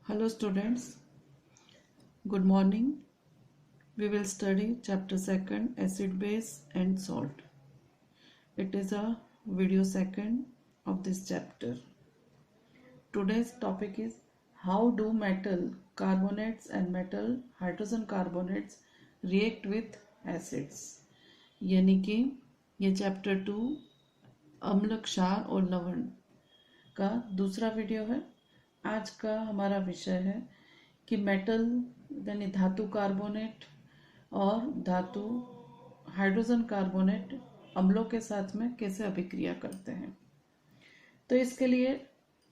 Hello students, good morning. We will study chapter 2 acid base and salt. It is a video second of this chapter. Today's topic is how do metal carbonates and metal hydrogen carbonates react with acids. यानी कि ये chapter 2 अम्ल क्षार और लवण का दूसरा video है। आज का हमारा विषय है कि मेटल यानी धातु कार्बोनेट और धातु हाइड्रोजन कार्बोनेट अम्लों के साथ में कैसे अभिक्रिया करते हैं। तो इसके लिए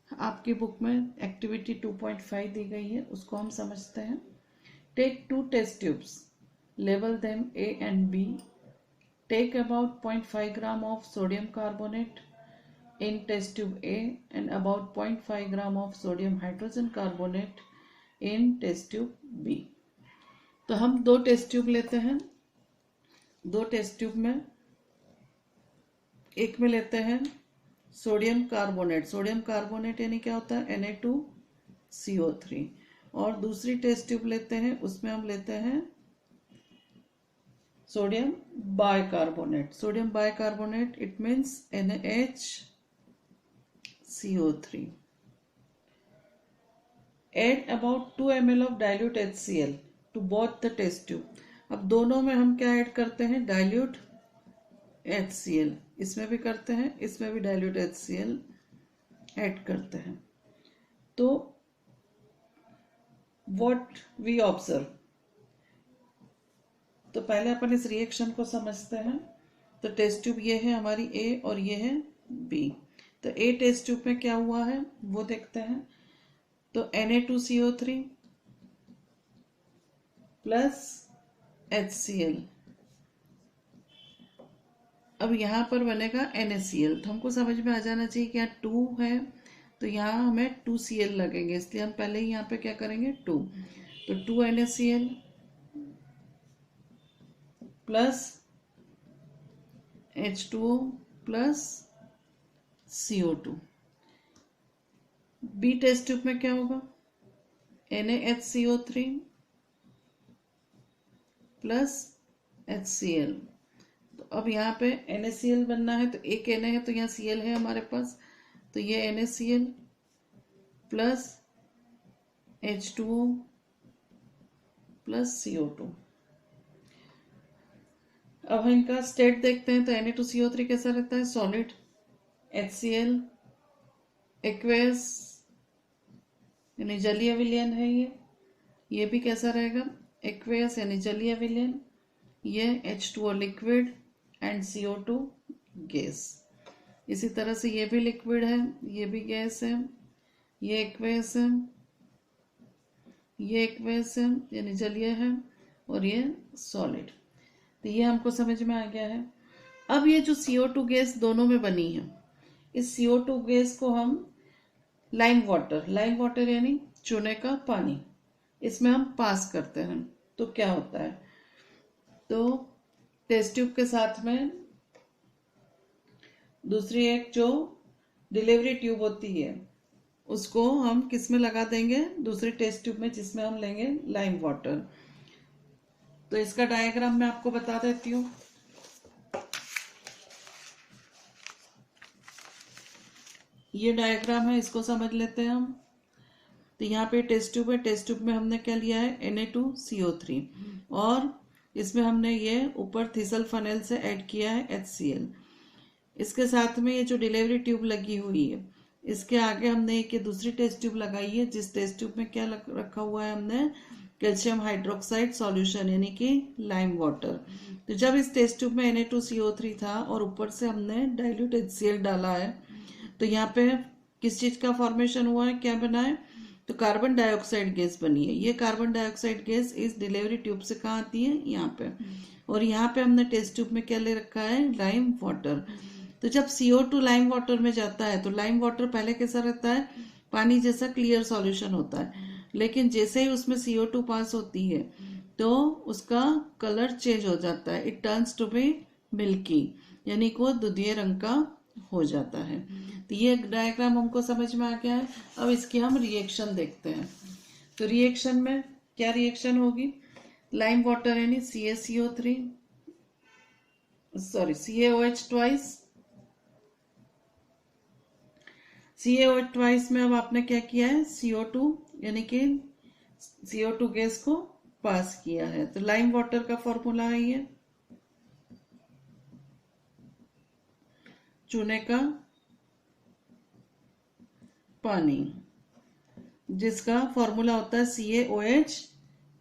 आपकी बुक में एक्टिविटी 2.5 दी गई है, उसको हम समझते हैं। Take 2 test tubes, label them A and B. Take about 0.5 gram of sodium carbonate in test tube A and about 0.5 gram of sodium hydrogen carbonate in test tube B. तो हम 2 test tube लेते हैं। 2 test tube में एक में लेते हैं sodium carbonate. Sodium carbonate यानी क्या होता है Na2CO3। और दूसरी टेस्ट ट्यूब लेते हैं, उसमें हम लेते हैं sodium bicarbonate. Sodium bicarbonate it means NaHCO3. Add about 2 ml of dilute HCl to both the test tube. अब दोनों में हम क्या ऐड करते हैं? Dilute HCl। इसमें भी करते हैं, इसमें भी डाइल्यूट HCl ऐड करते हैं। तो व्हाट वी ऑब्जर्व, तो पहले अपन इस रिएक्शन को समझते हैं। तो टेस्ट ट्यूब ये है हमारी A और ये है B। तो A टेस्ट ट्यूब में क्या हुआ है वो देखते हैं। तो Na2CO3 प्लस HCl। अब यहाँ पर बनेगा NaCl। तो हमको समझ में आ जाना चाहिए कि यहाँ 2 है तो यहाँ हमें 2Cl लगेंगे, इसलिए हम पहले ही यहाँ पे क्या करेंगे 2। तो 2 NaCl plus H2O plus CO2। B test tube में क्या होगा? NaHCO3 plus HCl। तो अब यहाँ पे NaCl बनना है, तो एक Na है तो यहाँ Cl है हमारे पास, तो ये NaCl plus H2O plus CO2। अब इनका स्टेट देखते हैं। तो Na2CO3 कैसा रहता है? सॉलिड। HCl एक्वेस यानी जलीय विलयन है ये भी कैसा रहेगा? एक्वेस यानी जलीय विलयन। ये H2O liquid and CO2 gas. इसी तरह से ये भी लिक्विड है, ये भी गैस है, ये एक्वेस है, ये एक्वेस है यानी जलीय है, और ये सॉलिड। तो ये हमको समझ में आ गया है। अब ये जो CO2 गैस दोनों में बनी है, इस CO2 गैस को हम लाइम वाटर यानी चूने का पानी, इसमें हम पास करते हैं। तो क्या होता है? तो टेस्ट ट्यूब के साथ में दूसरी एक जो डिलीवरी ट्यूब होती है उसको हम किस में लगा देंगे? दूसरी टेस्ट ट्यूब में, जिसमें हम लेंगे लाइम वाटर। तो इसका डायग्राम मैं आपको बता देती हूँ। ये डायग्राम है, इसको समझ लेते हैं हम। तो यहाँ पे टेस्ट ट्यूब है, टेस्ट ट्यूब में हमने क्या लिया है? Na2CO3 और इसमें हमने ये ऊपर थिसल फनेल से ऐड किया है HCl। इसके साथ में ये जो डिलीवरी ट्यूब लगी हुई है, इसके आगे हमने एक दूसरी टेस्ट ट्यूब लगाई है, जिस टेस्ट ट्यूब में क्या रखा हुआ है हमने? कैल्शियम हाइड्रोक्साइड सॉल्यूशन यानी कि लाइम वाटर। तो जब इस टेस्ट ट्यूब में Na2CO3 था और ऊपर से हमने डाइल्यूट HCl डाला है, तो यहाँ पे किस चीज का फॉर्मेशन हुआ है? क्या बना है? तो कार्बन डाइऑक्साइड गैस बनी है। ये कार्बन डाइऑक्साइड गैस इस डिलीवरी ट्यूब से कहाँ आती है? यहाँ पे। और यहाँ पे हमने टेस्ट ट्यूब में क्या ले रखा है? Lime water. तो जब CO2 लाइम वाटर में जाता है तो लाइम वाटर पहले कैसा रहता है? पानी जैसा क्लियर सॉल्यूशन होता है, लेकिन जैसे ही उसमें CO2 पास होती है तो उसका कलर चेंज हो जाता है। It turns to be milky यानी कि वो दूधिये रंग का हो जाता है। तो ये डायग्राम हमको समझ में आ गया है। अब इसकी हम रिएक्शन देखते हैं। तो रिएक्शन में क्या रिएक्शन होगी, लाइम वाटर यानी CaCO3 sorry CaOH twice, CaOH twice में अब आपने क्या किया है, CO2 यानी कि CO2 गैस को पास किया है। तो लाइम वाटर का फॉर्मूला है ये, चूने का पानी, जिसका फॉर्मूला होता है CaOH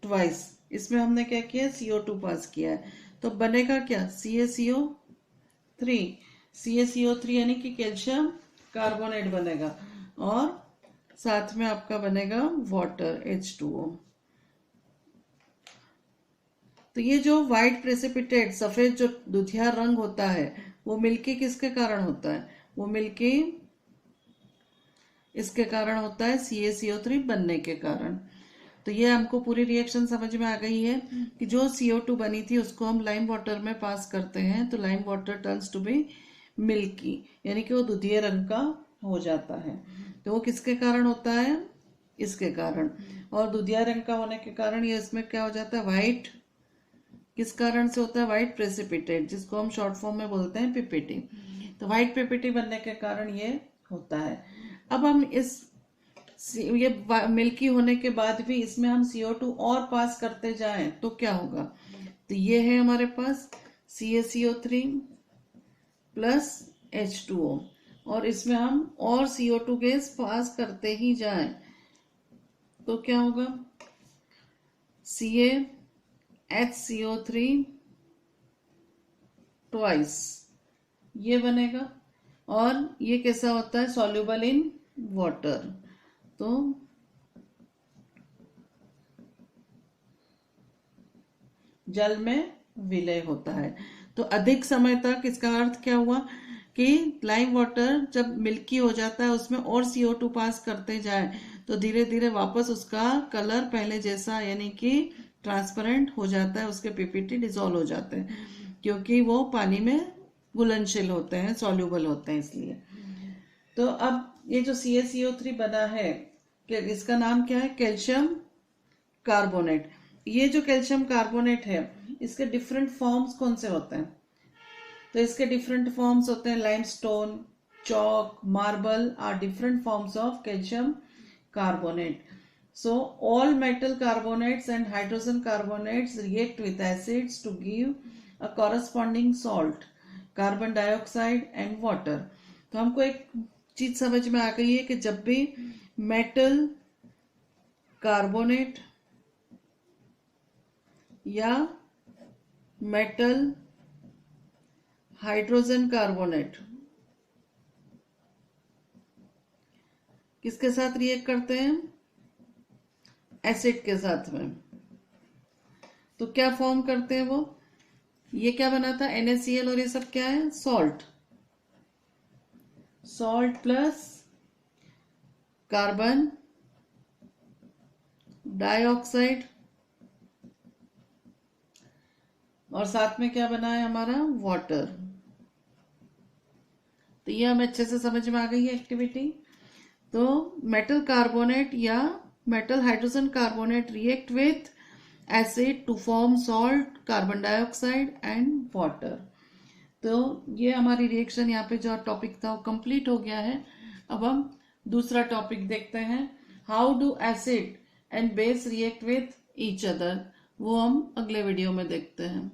ट्वाइस। इसमें हमने क्या किया, CO2 पास किया है, तो बनेगा क्या, CaCO3, CaCO3 यानी कि कैल्शियम कार्बोनेट बनेगा, और साथ में आपका बनेगा वाटर H2O। तो ये जो व्हाइट प्रेसिपिटेट, सफेद जो दुधिया रंग होता है, वो मिल्की किसके कारण होता है, वो मिल्की इसके कारण होता है CaCO3 बनने के कारण। तो ये हमको पूरी रिएक्शन समझ में आ गई है कि जो CO2 बनी थी उसको हम लाइम वाटर में पास करते हैं तो lime water turns to be milky, यानी कि वो दुधिये रंग का हो जाता है। तो वो किसके कारण होता है, इसके कारण, और दुधिया रंग का होने के कारण ये इसमें क्या हो जाता है, व्हाइट, किस कारण से होता है, व्हाइट प्रेसिपिटेट, जिसको हम शॉर्ट फॉर्म में बोलते हैं PPT। तो व्हाइट PPT बनने के कारण ये होता है। अब हम ये मिल्की होने के बाद भी इसमें हम CO2 और पास करते जाएं तो क्या होगा, तो ये है हमारे पास CaCO3 प्लस H2O, और इसमें हम और CO2 गैस पास करते ही जाएं तो क्या होगा, CaHCO3 ट्वाइस ये बनेगा, और ये कैसा होता है, सॉल्युबल इन वाटर, तो जल में विलय होता है। तो अधिक समय तक, इसका अर्थ क्या हुआ कि लाइम वाटर जब मिल्की हो जाता है उसमें और CO2 पास करते जाए तो धीरे धीरे वापस उसका कलर पहले जैसा यानी कि ट्रांसपेरेंट हो जाता है, उसके PPT डिसॉल्व हो जाते हैं क्योंकि वो पानी में घुलनशील होते हैं, सॉल्युबल होते हैं इसलिए। तो अब ये जो CaCO3 बना है, इसका नाम क्या है, कैल्शियम कार्बोनेट। ये जो कैल्शियम कार्बोनेट है इसके डिफरेंट फॉर्म्स कौन से होते हैं, तो इसके डिफरेंट फॉर्म्स होते हैं limestone, chalk, marble are different forms of calcium carbonate. So all metal carbonates and hydrogen carbonates react with acids to give a corresponding salt, carbon dioxide and water। तो हमको एक चीज समझ में आ गई है कि जब भी मेटल कार्बोनेट या मेटल हाइड्रोजन कार्बोनेट किसके साथ रिएक्ट करते हैं, एसिड के साथ में, तो क्या फॉर्म करते हैं वो, ये क्या बना था NaCl, और ये सब क्या है, salt, salt plus carbon dioxide, और साथ में क्या बना है हमारा, वाटर। तो ये हमें अच्छे से समझ में आ गई है एक्टिविटी। तो मेटल कार्बोनेट या metal hydrogen carbonate react with acid to form salt, carbon dioxide and water। तो ये हमारी रिएक्शन यहाँ पे जो टॉपिक था वो कंप्लीट हो गया है। अब हम दूसरा टॉपिक देखते हैं, how do acid and base react with each other, वो हम अगले वीडियो में देखते हैं।